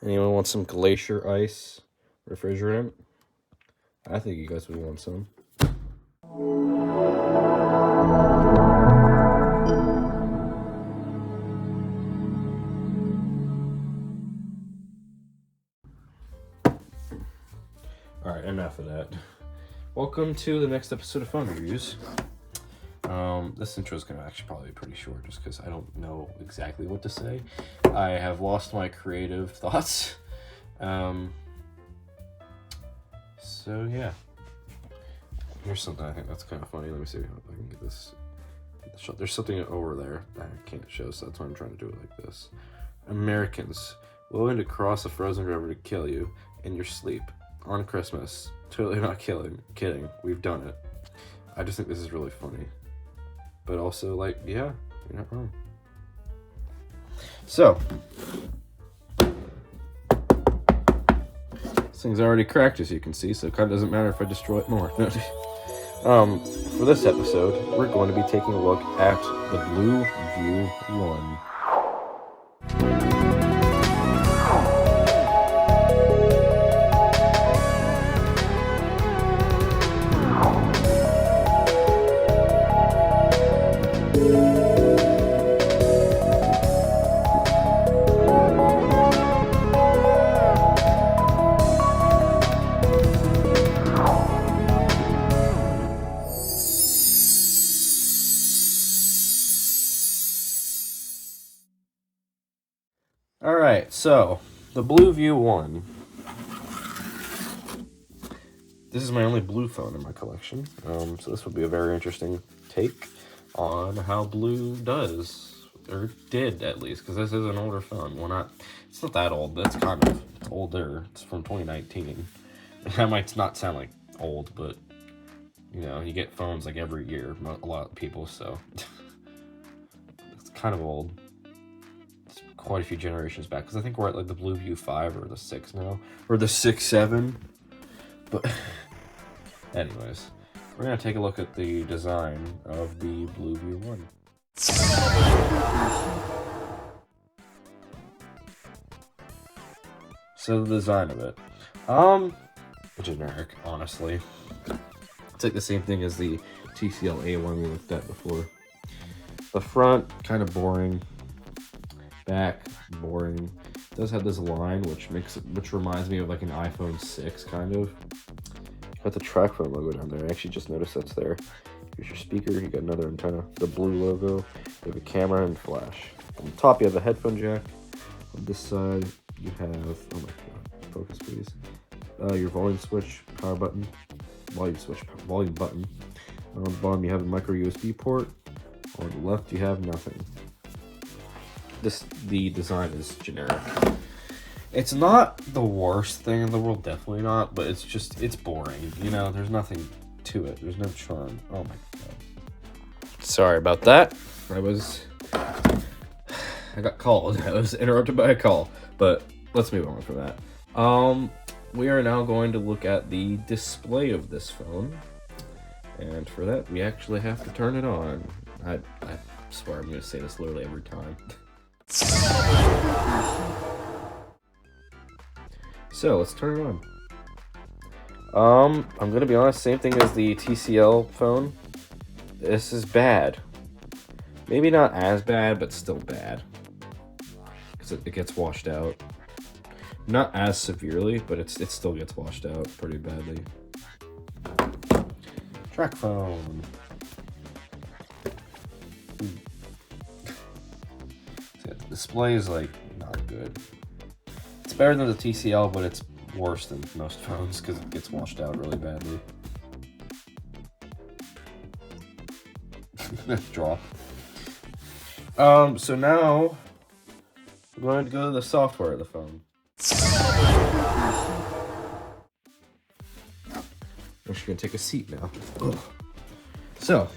Anyone want some glacier ice refrigerant? I think you guys would want some. Alright, enough of that. Welcome to the next episode of Phone Reviews. This intro is going to actually probably be pretty short just because I don't know exactly what to say. I have lost my creative thoughts. So yeah. Here's something I think that's kind of funny. Let me see if I can get this. There's something over there that I can't show, so that's why I'm trying to do it like this. Americans willing to cross a frozen river to kill you in your sleep on Christmas. Totally not kidding. We've done it. I just think this is really funny. But also, like, yeah, you're not wrong. So, this thing's already cracked, as you can see, so it kind of doesn't matter if I destroy it more. For this episode, we're going to be taking a look at the BLU View 1. Alright, so, the BLU View 1. This is my only BLU phone in my collection, so this would be a very interesting take on how BLU does, or did at least, because this is an older phone. Well, it's not that old, but it's kind of older. It's from 2019. That might not sound like old, but, you know, you get phones like every year, a lot of people, so it's kind of old. Quite a few generations back, because I think we're at like the BLU View 5 or the 6 now, or the 6-7. But anyways, we're gonna take a look at the design of the BLU View 1. So the design of it, generic, honestly. It's like the same thing as the TCL A1 we looked at before. The front, kind of boring. Back, boring. It does have this line which reminds me of like an iPhone 6 kind of. Got the track phone logo down there. I actually just noticed that's there. Here's your speaker. You got another antenna, the BLU logo. You have a camera and flash. On the top you have a headphone jack. On this side you have, oh my god, focus please. Your volume switch, power button, volume button. On the bottom you have a micro USB port. On the left you have nothing. The design is generic. It's not the worst thing in the world, definitely not, but it's boring. You know, there's nothing to it. There's no charm. Oh my god. Sorry about that. I got called. I was interrupted by a call, but let's move on from that. We are now going to look at the display of this phone. And for that, we actually have to turn it on. I swear I'm going to say this literally every time. So let's turn it on. I'm gonna be honest, same thing as the TCL phone. This is bad. Maybe not as bad, but still bad. Because it gets washed out. Not as severely, but it still gets washed out pretty badly. Track phone. The display is like not good. It's better than the TCL, but it's worse than most phones because it gets washed out really badly. Drop. So now we're going to go to the software of the phone. I'm just gonna take a seat now. Ugh. So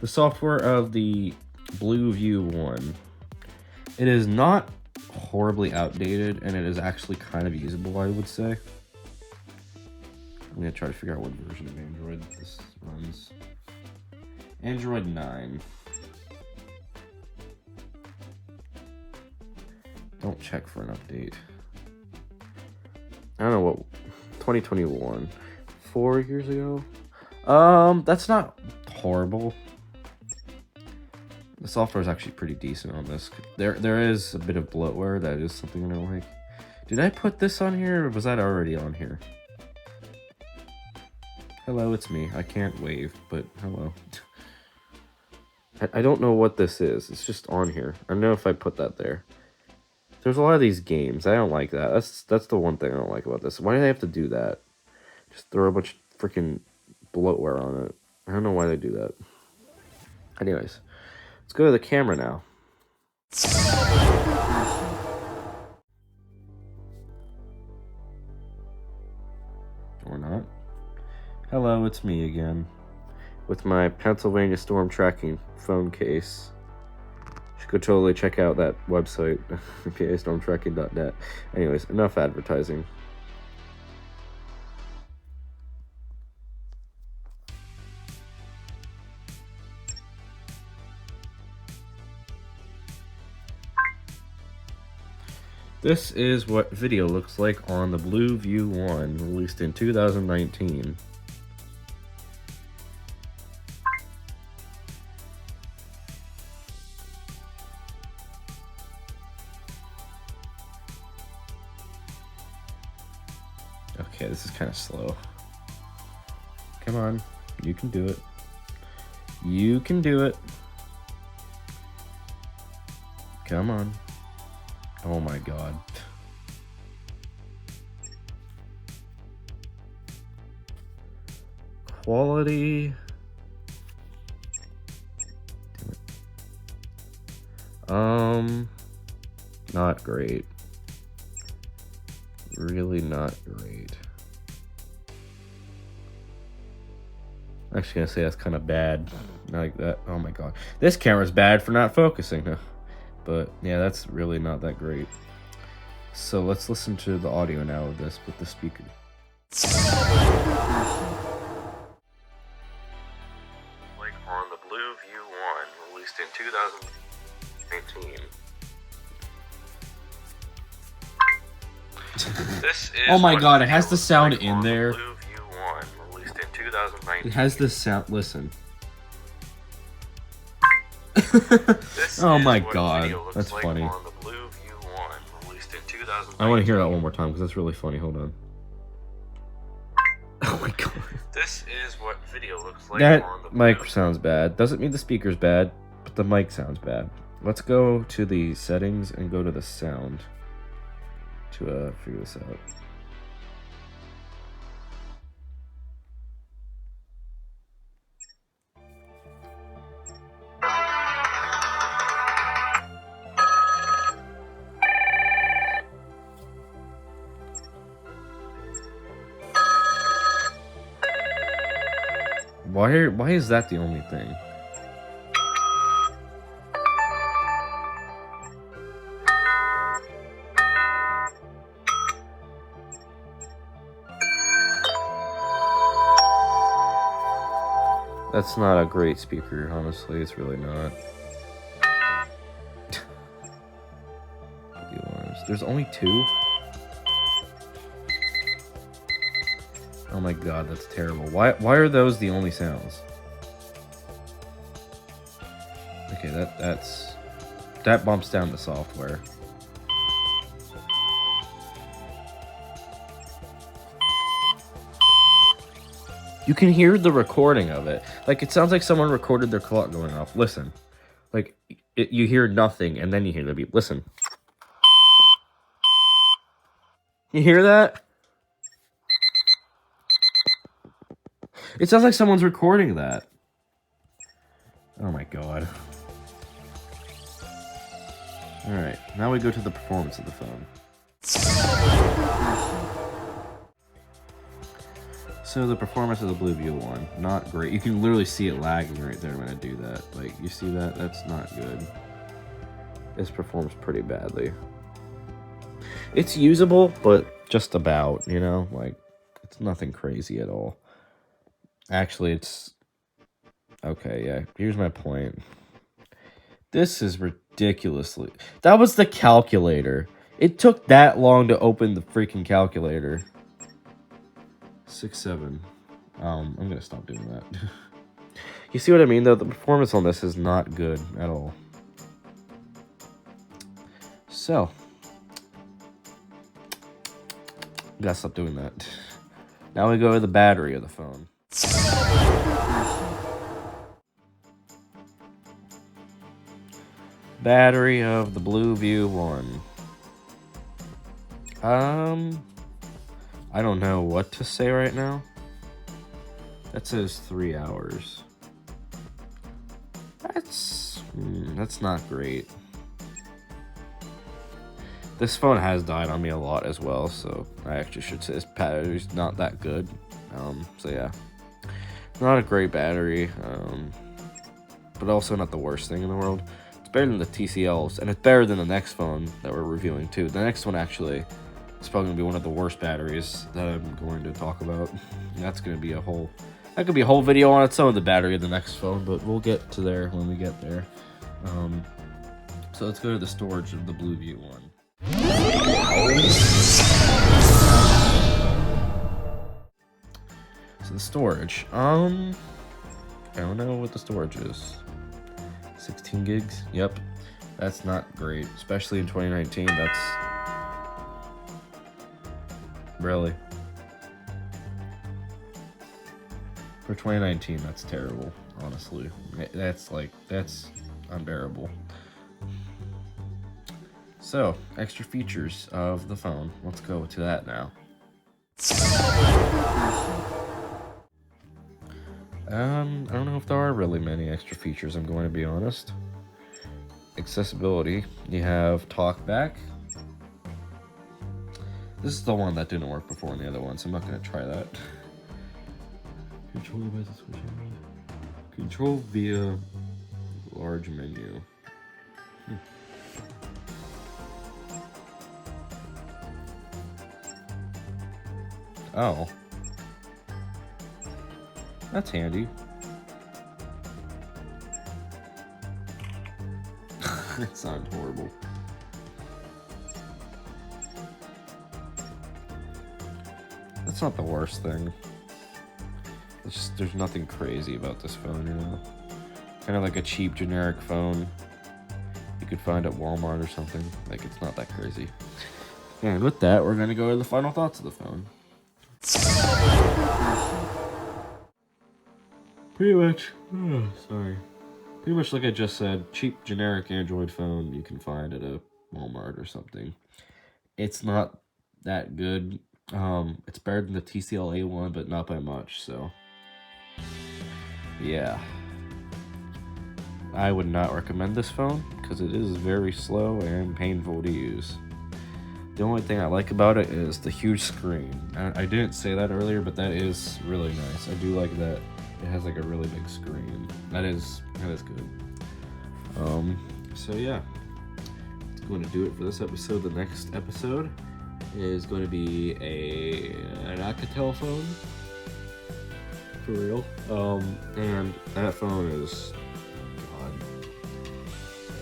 the software of the BLU View 1. It is not horribly outdated, and it is actually kind of usable, I would say. I'm gonna try to figure out what version of Android this runs. Android 9. Don't check for an update. I don't know what 2021, 4 years ago. That's not horrible. The software is actually pretty decent on this. There is a bit of bloatware. That is something I don't like. Did I put this on here, or was that already on here? Hello, it's me. I can't wave, but hello. I don't know what this is. It's just on here. I don't know if I put that there. There's a lot of these games. I don't like that. That's the one thing I don't like about this. Why do they have to do that? Just throw a bunch of freaking bloatware on it. I don't know why they do that. Anyways, let's go to the camera now. Or not. Hello, it's me again. With my Pennsylvania Storm tracking phone case. You should go totally check out that website, pastormtracking.net. Anyways, enough advertising. This is what video looks like on the BLU View 1, released in 2019. Okay, this is kind of slow. Come on, you can do it. You can do it. Come on. Oh my god. Quality. Not great. Really not great. I'm actually gonna say that's kind of bad. Not like that. Oh my god. This camera's bad for not focusing. But yeah, that's really not that great. So let's listen to the audio now of this with the speaker. Like on the BLU View 1, released in 2019. This is oh my god, it has the sound like in there. BLU View 1, released in 2019. It has this sound. Listen. Oh my god, that's funny. I want to hear that one more time because that's really funny. Hold on. Oh my god. This is what video looks like. That mic sounds bad. Doesn't mean the speaker's bad, but the mic sounds bad. Let's go to the settings and go to the sound to figure this out. Why is that the only thing? That's not a great speaker, honestly. It's really not. There's only 2? Oh my god, that's terrible. Why are those the only sounds? Okay, that bumps down the software. You can hear the recording of it. Like, it sounds like someone recorded their clock going off. Listen. Like, you hear nothing, and then you hear the beep. Listen. You hear that? It sounds like someone's recording that. Oh my god. Alright, now we go to the performance of the phone. So the performance of the BLU View 1, not great. You can literally see it lagging right there when I do that. Like, you see that? That's not good. This performs pretty badly. It's usable, but just about, you know? Like, it's nothing crazy at all. Actually, it's... Okay, yeah. Here's my point. This is ridiculously... That was the calculator. It took that long to open the freaking calculator. 6.7. I'm gonna stop doing that. You see what I mean, though? The performance on this is not good at all. So, gotta stop doing that. Now we go to the battery of the phone. Battery of the BLU View 1. I don't know what to say right now. That says 3 hours. That's not great. This phone has died on me a lot as well, so I actually should say this battery's not that good. So yeah, not a great battery, but also not the worst thing in the world. It's better than the TCLs, and it's better than the next phone that we're reviewing too. The next one actually is probably gonna be one of the worst batteries that I'm going to talk about. That's gonna be that could be a whole video on its own, the battery of the next phone, but we'll get to there when we get there. So let's go to the storage of the BLU View 1. So the storage, I don't know what the storage is. 16 gigs? Yep. That's not great, especially in 2019. That's really, for 2019, that's terrible, honestly. That's unbearable. So, extra features of the phone. Let's go to that now. I don't know if there are really many extra features, I'm going to be honest. Accessibility. You have talkback. This is the one that didn't work before in the other one, so I'm not going to try that. Control device switching. Control via large menu. Oh. That's handy. It sounds horrible. That's not the worst thing. It's just, there's nothing crazy about this phone, you know? Kind of like a cheap generic phone you could find at Walmart or something. Like, it's not that crazy. And with that, we're gonna go to the final thoughts of the phone. Pretty much, pretty much like I just said, cheap generic Android phone you can find at a Walmart or something. It's not that good. It's better than the TCL A1, but not by much, so yeah. I would not recommend this phone because it is very slow and painful to use. The only thing I like about it is the huge screen. I didn't say that earlier, but that is really nice. I do like that it has like a really big screen. That is good. So yeah, it's going to do it for this episode. The next episode is going to be an Alcatel phone, for real. And that phone is,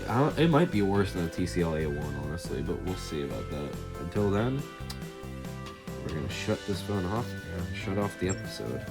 God, it might be worse than the TCL A1, honestly, but we'll see about that. Until then, we're gonna shut this phone off and shut off the episode.